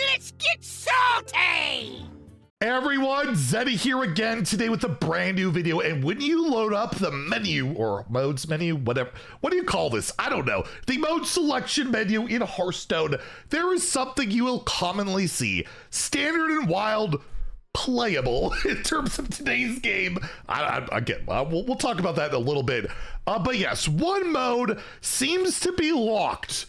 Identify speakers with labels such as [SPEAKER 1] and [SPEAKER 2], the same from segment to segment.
[SPEAKER 1] Let's get salty!
[SPEAKER 2] Hey everyone, Zeddy here again today with a brand new video. And when you load up the menu or modes menu, whatever, what do you call this? I don't know. The mode selection menu in Hearthstone, there is something you will commonly see. Standard and wild, playable in terms of today's game. We'll talk about that in a little bit. But yes, one mode seems to be locked,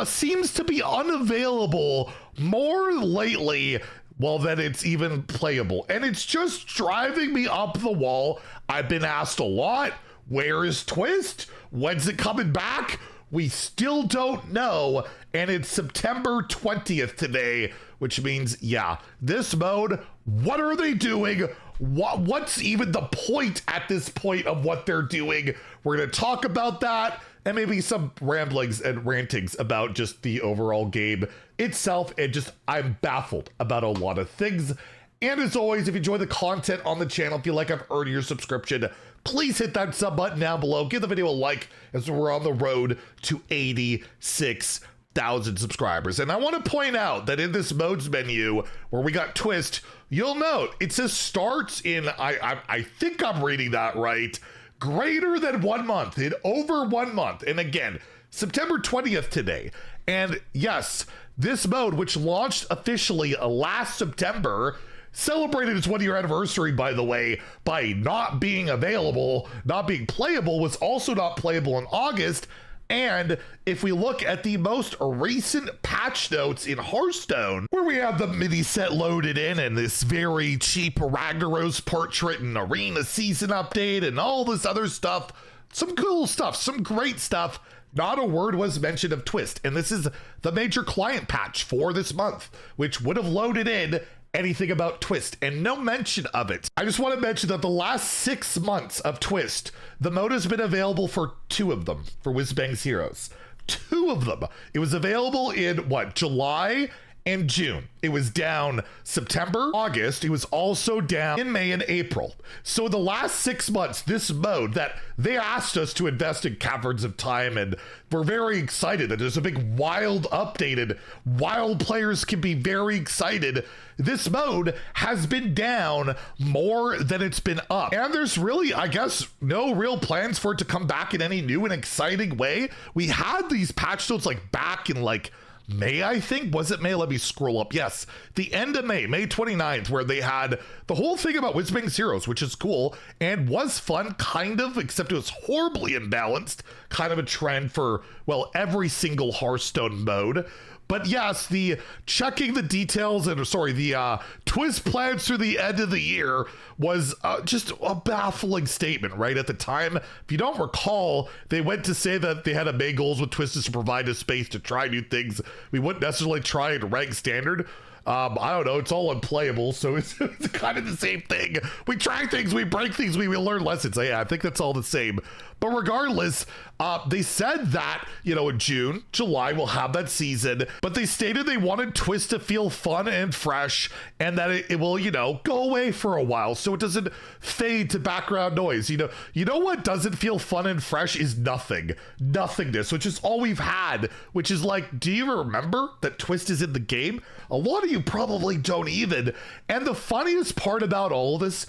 [SPEAKER 2] seems to be unavailable more lately. Well, then it's even playable. And it's just driving me up the wall. I've been asked a lot, where is Twist? When's it coming back? We still don't know. And it's September 20th today, which means, yeah, this mode, what are they doing? What's even the point at this point of what they're doing? We're gonna talk about that and maybe some ramblings and rantings about just the overall game itself. And just, I'm baffled about a lot of things. And as always, if you enjoy the content on the channel, if you like I've earned your subscription, please hit that sub button down below. Give the video a like as we're on the road to 86,000 subscribers. And I want to point out that in this modes menu where we got Twist, you'll note it says starts in, I think I'm reading that right, greater than 1 month, in over 1 month. And again, September 20th today. And yes, this mode, which launched officially last September, celebrated its 1 year anniversary, by the way, by not being available, not being playable, was also not playable in August. And if we look at the most recent patch notes in Hearthstone, where we have the mini set loaded in and this very cheap Ragnaros portrait and arena season update and all this other stuff, some cool stuff, some great stuff, not a word was mentioned of Twist. And this is the major client patch for this month, which would have loaded in anything about Twist, and no mention of it. I just want to mention that the last 6 months of Twist, the mode has been available for 2 of them for Whizbang's Heroes. 2 of them. It was available in what, July and June. It was down September, August. It was also down in May and April. So the last 6 months, this mode that they asked us to invest in Caverns of Time, and we're very excited that there's a big wild updated. Wild players can be very excited. This mode has been down more than it's been up. And there's really, I guess, no real plans for it to come back in any new and exciting way. We had these patch notes like back in like May, I think. Was it May? Let me scroll up. Yes, the end of May, May 29th, where they had the whole thing about Whizbang's Heroes, which is cool and was fun, kind of, except it was horribly imbalanced, kind of a trend for, well, every single Hearthstone mode. But yes, the checking the details and, sorry, the Twist plans through the end of the year was just a baffling statement, right? At the time, if you don't recall, they went to say that they had a main goals with Twist is to provide a space to try new things. We wouldn't necessarily try and rank standard. I don't know, it's all unplayable, so it's kind of the same thing. We try things, we break things, we learn lessons. Yeah, I think that's all the same. But regardless, they said that, you know, in June, July, we'll have that season, but they stated they wanted Twist to feel fun and fresh, and that it will, you know, go away for a while so it doesn't fade to background noise. You know what doesn't feel fun and fresh is nothing. Nothingness, which is all we've had, which is like, do you remember that Twist is in the game? A lot of you probably don't even. And the funniest part about all this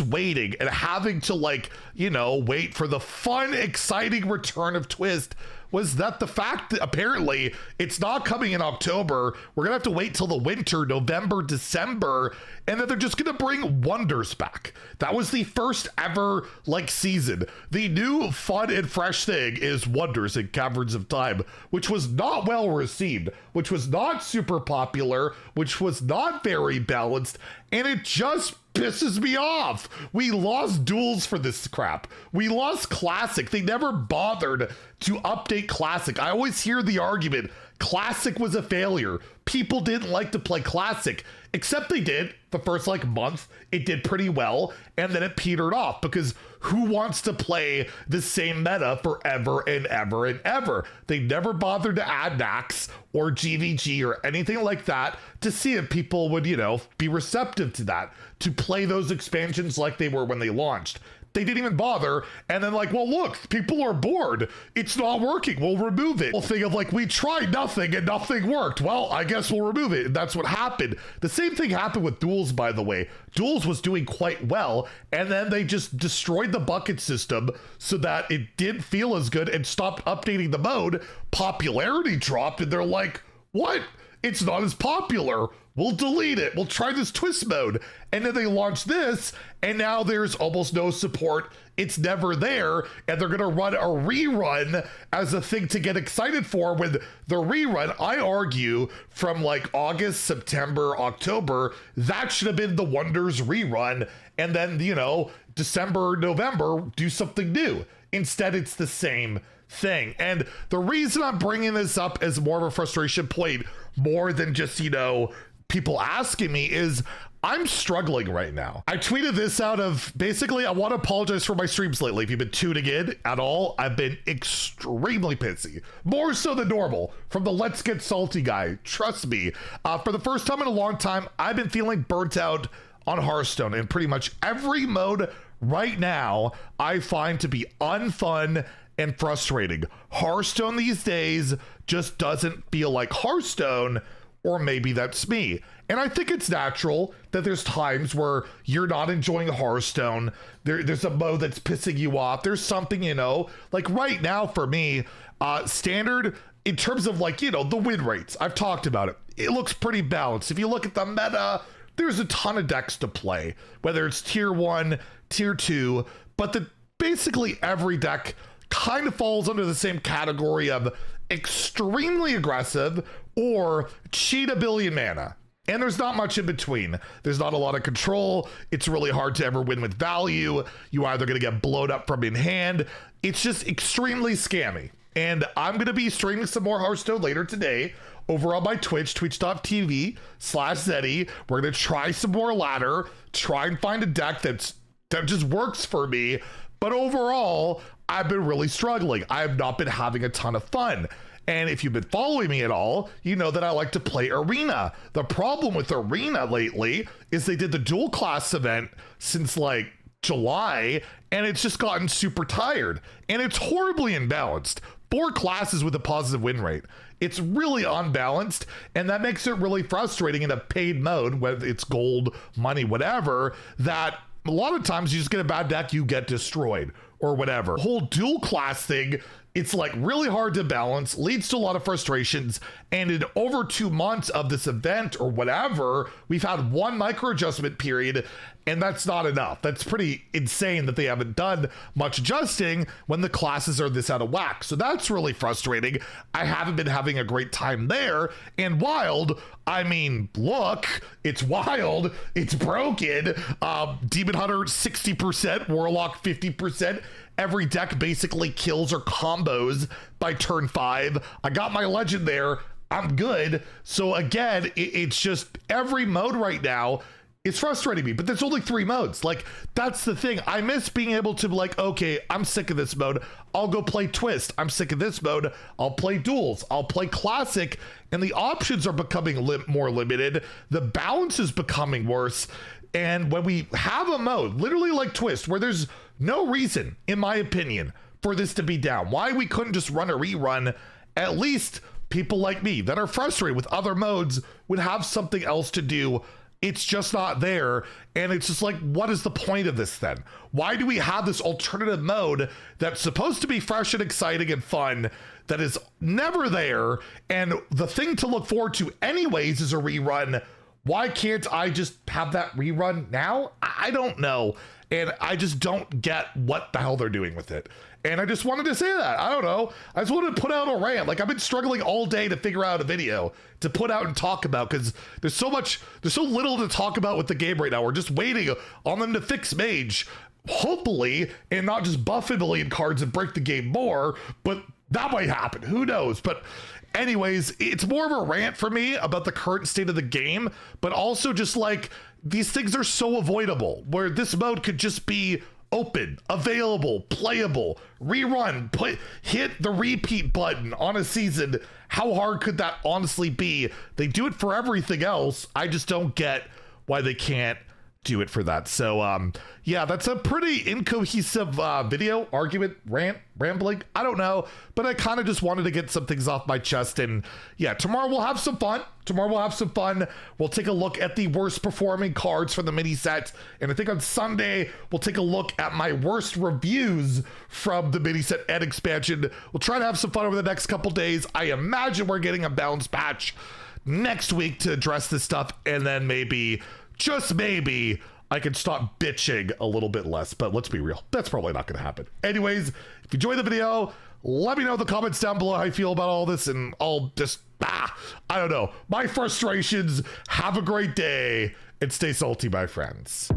[SPEAKER 2] waiting and having to, like, you know, wait for the fun, exciting return of Twist was that the fact that apparently it's not coming in October, we're gonna have to wait till the winter, November, December, and that they're just gonna bring Wonders back. That was the first ever, like, season. The new fun and fresh thing is Wonders in Caverns of Time, which was not well received, which was not super popular, which was not very balanced, and it just pisses me off. We lost duels for this crap. We lost Classic. They never bothered to update Classic. I always hear the argument, Classic was a failure. People didn't like to play Classic, except they did. The first like month, it did pretty well, and then it petered off because who wants to play the same meta forever and ever and ever? They never bothered to add Nax or GVG or anything like that to see if people would, you know, be receptive to that, to play those expansions like they were when they launched. they didn't even bother. And then like, well, look, people are bored. It's not working. We'll remove it. We'll think of like, we tried nothing and nothing worked. Well, I guess we'll remove it. And that's what happened. The same thing happened with Duels, by the way. Duels was doing quite well. And then they just destroyed the bucket system so that it didn't feel as good and stopped updating the mode. Popularity dropped and they're like, what? It's not as popular. We'll delete it. We'll try this twist mode. And then they launched this, and now there's almost no support. It's never there, and they're gonna run a rerun as a thing to get excited for. When the rerun, I argue, from like August, September, October, that should have been the Wonders rerun, and then, you know, December, November, do something new. Instead, it's the same thing. And the reason I'm bringing this up as more of a frustration point, more than just, you know, people asking me, is I'm struggling right now. I tweeted this out of basically, I want to apologize for my streams lately. If you've been tuning in at all, I've been extremely pissy, more so than normal, from the Let's Get Salty guy. Trust me, for the first time in a long time, I've been feeling burnt out on Hearthstone, and pretty much every mode right now I find to be unfun and frustrating. Hearthstone these days just doesn't feel like Hearthstone, or maybe that's me. And I think it's natural that there's times where you're not enjoying Hearthstone. There's a mode that's pissing you off. There's something, you know, like right now for me, standard, in terms of like, you know, the win rates, I've talked about it. It looks pretty balanced. If you look at the meta, there's a ton of decks to play, whether it's tier 1, tier 2, but basically every deck kind of falls under the same category of extremely aggressive or cheat a billion mana. And there's not much in between. There's not a lot of control. It's really hard to ever win with value. You're either going to get blown up from in hand. It's just extremely scammy. And I'm going to be streaming some more Hearthstone later today over on my Twitch, twitch.tv/Zeddy. We're going to try some more ladder, try and find a deck that just works for me. But overall, I've been really struggling. I have not been having a ton of fun. And if you've been following me at all, you know that I like to play Arena. The problem with Arena lately is they did the dual class event since like July, and it's just gotten super tired. And it's horribly imbalanced. 4 classes with a positive win rate. It's really unbalanced, and that makes it really frustrating in a paid mode, whether it's gold, money, whatever, that a lot of times you just get a bad deck, you get destroyed or whatever. The whole dual class thing, it's like really hard to balance, leads to a lot of frustrations. And in over 2 months of this event or whatever, we've had 1 micro adjustment period, and that's not enough. That's pretty insane that they haven't done much adjusting when the classes are this out of whack. So that's really frustrating. I haven't been having a great time there. And Wild, I mean, look, it's Wild, it's broken. Demon Hunter 60%, Warlock 50%. Every deck basically kills or combos by turn 5. I got my legend there. I'm good. So again, it's just every mode right now is frustrating me, but there's only 3 modes. Like, that's the thing. I miss being able to be like, okay, I'm sick of this mode. I'll go play Twist. I'm sick of this mode. I'll play Duels. I'll play Classic. And the options are becoming more limited. The balance is becoming worse. And when we have a mode, literally like Twist, where there's no reason, in my opinion, for this to be down, why we couldn't just run a rerun, at least people like me that are frustrated with other modes would have something else to do. It's just not there. And it's just like, what is the point of this then? Why do we have this alternative mode that's supposed to be fresh and exciting and fun that is never there? And the thing to look forward to anyways is a rerun. Why can't I just have that rerun now? I don't know. And I just don't get what the hell they're doing with it. And I just wanted to say that. I don't know. I just wanted to put out a rant. Like, I've been struggling all day to figure out a video to put out and talk about, because there's so little to talk about with the game right now. We're just waiting on them to fix Mage, hopefully, and not just buff a million cards and break the game more, but that might happen. Who knows? But anyways, it's more of a rant for me about the current state of the game, but also just like, these things are so avoidable, where this mode could just be open, available, playable, rerun, hit the repeat button on a season. How hard could that honestly be? They do it for everything else. I just don't get why they can't do it for that. So yeah, that's a pretty incohesive video, argument, rant, rambling, I don't know, but I kind of just wanted to get some things off my chest. And yeah, tomorrow we'll have some fun. We'll take a look at the worst performing cards from the mini set, and I think on Sunday we'll take a look at my worst reviews from the mini set and expansion. We'll try to have some fun over the next couple days. I imagine we're getting a balance patch next week to address this stuff, and then maybe, just maybe, I can stop bitching a little bit less. But let's be real, that's probably not going to happen. Anyways, if you enjoyed the video, let me know in the comments down below how you feel about all this, and I'll just, I don't know, my frustrations. Have a great day, and stay salty, my friends.